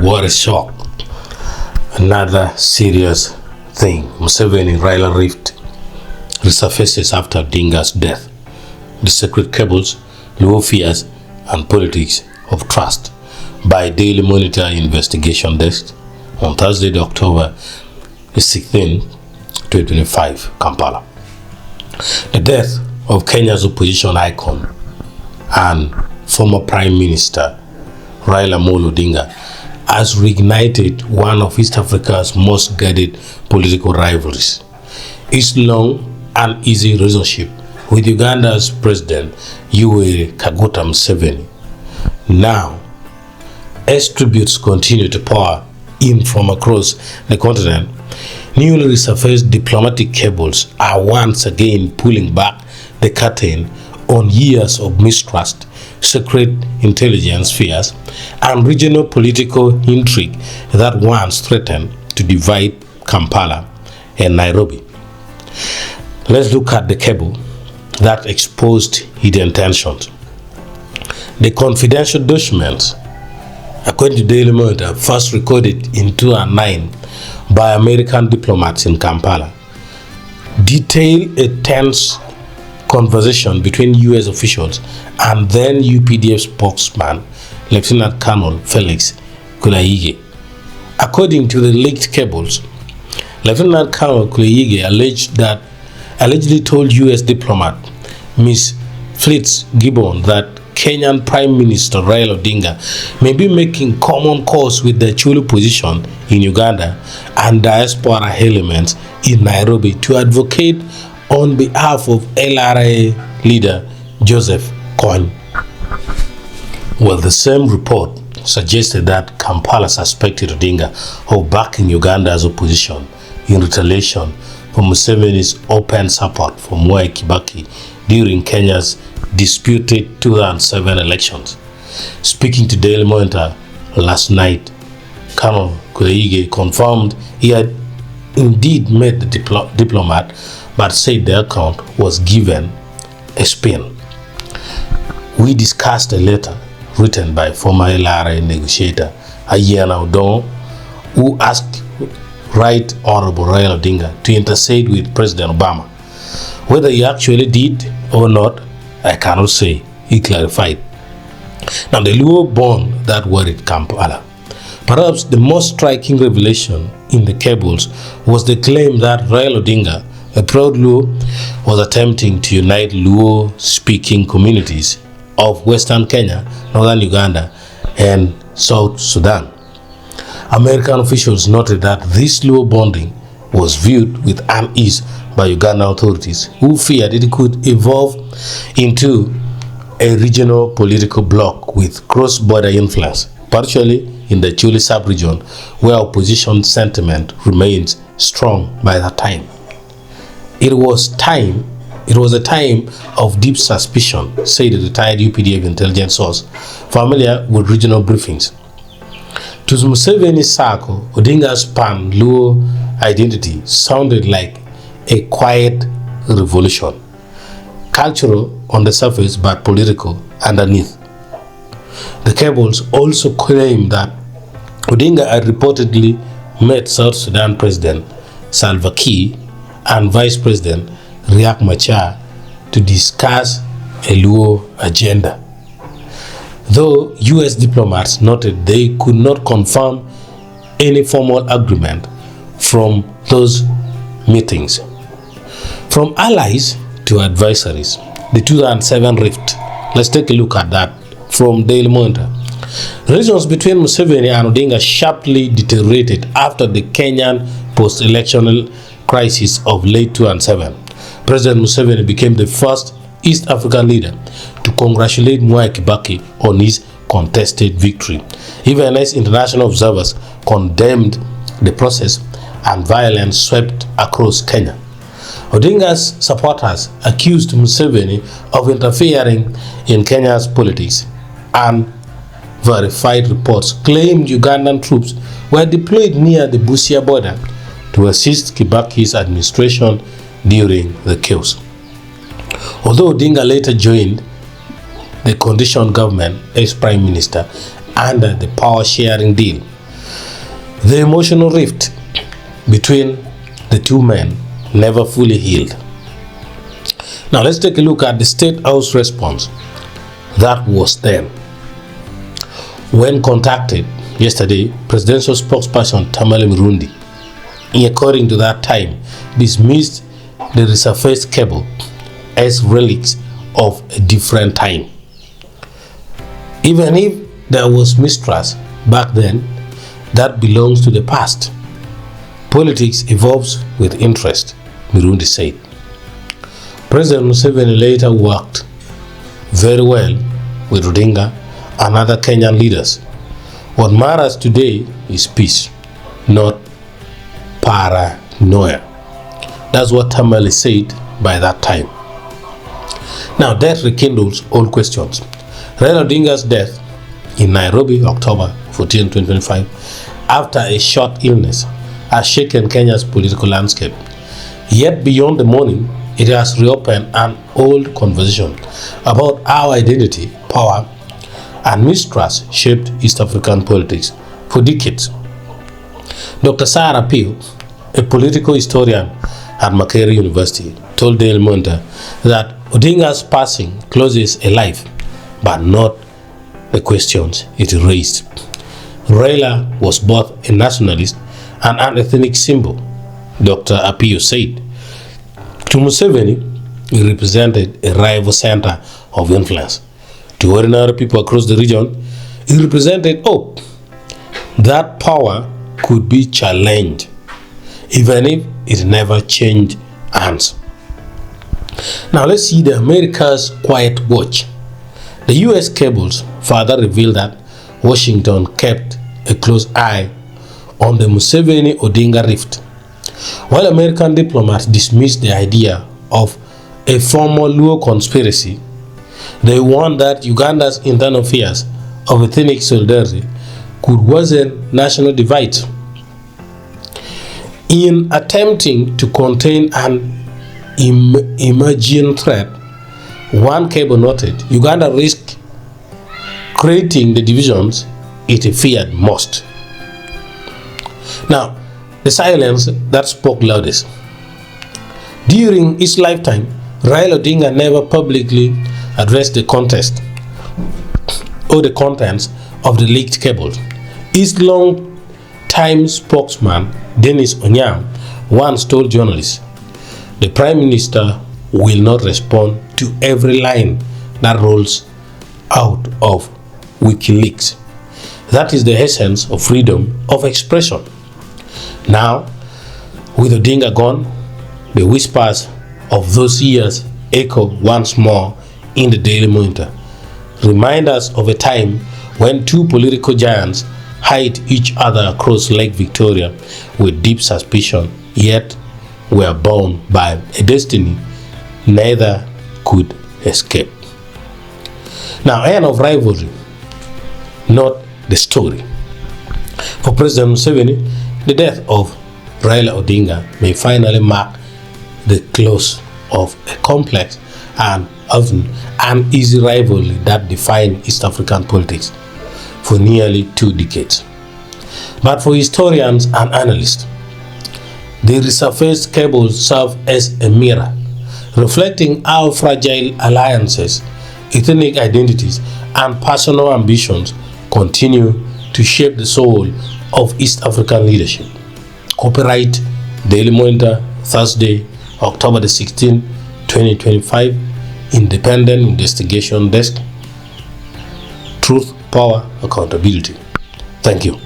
what a shock. Another serious thing. Museveni-Raila rift resurfaces after Odinga's death. The secret cables, Luo fears, and politics of trust by Daily Monitor Investigation Desk on Thursday, October 16, 2025, Kampala. The death of Kenya's opposition icon and former Prime Minister Raila Odinga has reignited one of East Africa's most guarded political rivalries. Its long and easy relationship with Uganda's President Yoweri Kaguta Museveni. Now, as tributes continue to pour in from across the continent, newly resurfaced diplomatic cables are once again pulling back the curtain on years of mistrust, secret intelligence fears, and regional political intrigue that once threatened to divide Kampala and Nairobi. Let's look at the cable that exposed hidden tensions. The confidential documents, according to Daily Monitor, first recorded in 2009 by American diplomats in Kampala, detail a tense conversation between U.S. officials and then UPDF spokesman Lieutenant Colonel Felix Kulayige. According to the leaked cables, Lieutenant Colonel Kulayige allegedly told U.S. diplomat Ms. Fitzgibbon that Kenyan Prime Minister Raila Odinga may be making common cause with the Acholi position in Uganda and diaspora elements in Nairobi to advocate on behalf of LRA leader Joseph Kony. Well, the same report suggested that Kampala suspected Odinga of backing Uganda's opposition in retaliation for Museveni's open support for Mwai Kibaki during Kenya's disputed 2007 elections. Speaking to Daily Monitor last night, Colonel Kulayige confirmed he had indeed met the diplomat, but said the account was given a spin. We discussed a letter written by former LRA negotiator Ayana Odon, who asked Right Honorable Raila Odinga to intercede with President Obama. Whether he actually did or not, I cannot say, he clarified. Now, the Luo bond that worried Kampala. Perhaps the most striking revelation in the cables was the claim that Raila Odinga, a proud Luo, was attempting to unite Luo-speaking communities of Western Kenya, Northern Uganda, and South Sudan. American officials noted that this Luo bonding was viewed with unease by Ugandan authorities, who feared it could evolve into a regional political bloc with cross-border influence, particularly in the Acholi sub-region, where opposition sentiment remains strong by that time. It was a time of deep suspicion, said a retired UPDF intelligence source familiar with regional briefings. To Museveni's circle, Odinga's pan-Luo identity sounded like a quiet revolution, cultural on the surface but political underneath. The cables also claim that Odinga had reportedly met South Sudan President Salva Kiir and Vice President Riek Machar to discuss a Luo agenda. Though U.S. diplomats noted they could not confirm any formal agreement from those meetings. From allies to adversaries, the 2007 rift. Let's take a look at that from Daily Monitor. Relations between Museveni and Odinga sharply deteriorated after the Kenyan post-electional crisis of late 2007. President Museveni became the first East African leader to congratulate Mwai Kibaki on his contested victory, even as international observers condemned the process and violence swept across Kenya. Odinga's supporters accused Museveni of interfering in Kenya's politics, and verified reports claimed Ugandan troops were deployed near the Busia border to assist Kibaki's administration during the chaos. Although Odinga later joined the coalition government as Prime Minister under the power-sharing deal, The emotional rift between the two men never fully healed. Now let's take a look at the State House response that was then. When contacted yesterday, presidential spokesperson Tamale Murundi, according to that time, dismissed the resurfaced cable as relics of a different time. Even if there was mistrust back then, that belongs to the past. Politics evolves with interest, Murundi said. President Museveni later worked very well with Odinga and other Kenyan leaders. What matters today is peace, not paranoia. That's what Tamale said by that time. Now, death rekindles all questions. Raila Odinga's death in Nairobi, October 14, 2025, after a short illness, has shaken Kenya's political landscape. Yet beyond the mourning, it has reopened an old conversation about how identity, power, and mistrust shaped East African politics for decades. Dr. Sarah Peel, a political historian at Makerere University, told Daily Monitor that Odinga's passing closes a life, but not the questions it raised. Raila was both a nationalist and an ethnic symbol, Dr. Appiah said. To Museveni, he represented a rival center of influence. To ordinary people across the region, he represented hope that power could be challenged, even if it never changed hands. Now let's see the America's quiet watch. The US cables further revealed that Washington kept a close eye on the Museveni-Odinga rift. While American diplomats dismissed the idea of a formal Luo conspiracy, they warned that Uganda's internal fears of ethnic solidarity could worsen national divides. In attempting to contain an emerging threat, one cable noted Uganda risked creating the divisions it feared most. Now, the silence that spoke loudest. During his lifetime, Raila Odinga never publicly addressed the contest or the contents of the leaked cables. His long-time spokesman, Dennis Onyam, once told journalists, "The Prime Minister will not respond to every line that rolls out of WikiLeaks. That is the essence of freedom of expression." Now, with Odinga gone, the whispers of those years echo once more in the Daily Monitor. Remind us of a time when two political giants eyed each other across Lake Victoria with deep suspicion, yet were bound by a destiny neither could escape. Now, end of rivalry, not the story. For President Museveni, the death of Raila Odinga may finally mark the close of a complex and often uneasy rivalry that defined East African politics for nearly 2 decades. But for historians and analysts, the resurfaced cables serve as a mirror, reflecting how fragile alliances, ethnic identities, and personal ambitions continue to shape the soul of East African leadership. Copyright Daily Monitor, Thursday, October the 16th, 2025. Independent Investigation Desk. Truth, Power, Accountability. Thank you.